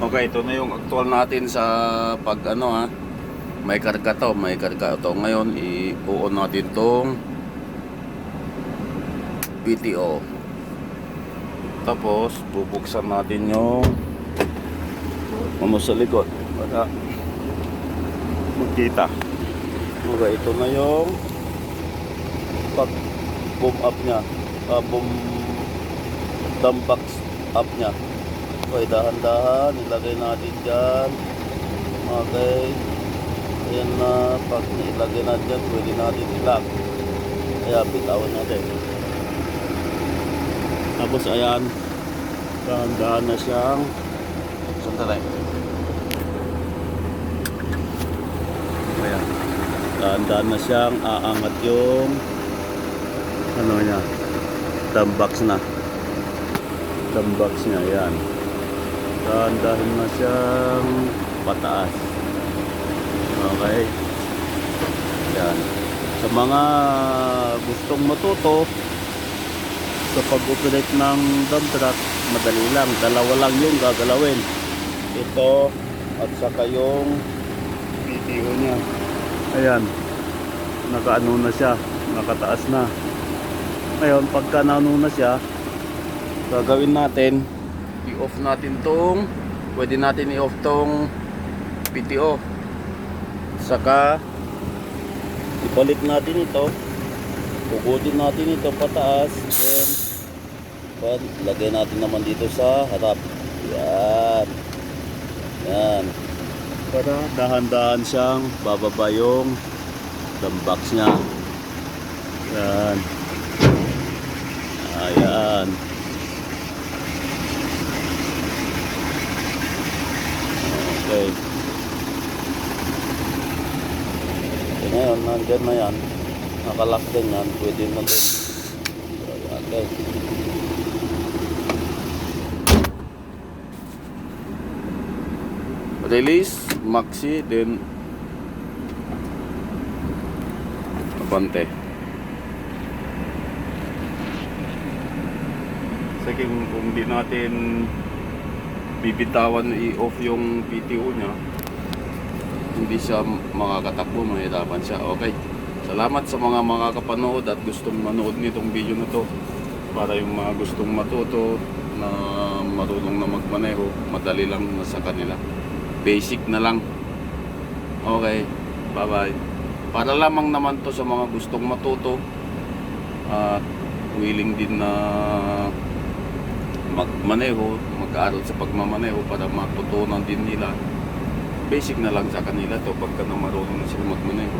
Okay, ito na yung actual natin sa pag ano ha. May karga to, may karga to. Ngayon, i-on natin tong PTO. Tapos, bubuksan natin yung ano sa likod para magkita. Okay, ito na yung pag boom up nya. Boom dump box up nya. Okay, dahan-dahan ilagay natin dyan. Okay, ayan na. Pag ilagay natin dyan, pwede natin ilag. Kaya bitawan natin. Tapos ayan, dahan-dahan na siyang sandali. Ayan, dahan-dahan na siyang aangat yung ano niya, dump box na. Dump box niya, ayan. Dahan-dahan na siyang pataas. Okay. Yan. Sa mga gustong matuto sa pag-operate ng dump truck, madali lang. Dalawa lang yung gagalawin. Ito at saka yung PTO niya. Ayan. Nakaano na siya. Nakataas na. Ngayon, pagka naano na siya, gagawin natin, i-off natin tong, pwede natin i-off tong PTO. Saka ibalik natin ito, pugutin natin ito pataas, then lagay natin naman dito sa harap. Yan. Yan. Para dahan-dahan siyang bababa yung dump box niya. Yan. Ayan. Okay. So, ngayon, nandyan na yan. Nakalock din yan. Pwede na din. Okay. Release, maxi, then abante. Sige, kung di natin bibitawan i-off yung PTO nya, hindi siya makakatakbo, mahirapan siya. Okay, salamat sa mga makakapanood at gustong manood nitong video na to, para yung mga gustong matuto na marunong na magmaneho, madali lang na sa kanila, basic na lang. Okay, bye bye. Para lamang naman to sa mga gustong matuto at willing din na magmaneho, mag-aaral sa pagmamaneho para matutunan din nila. Basic na lang sa kanila to pagka na marunong na sila magmaneho.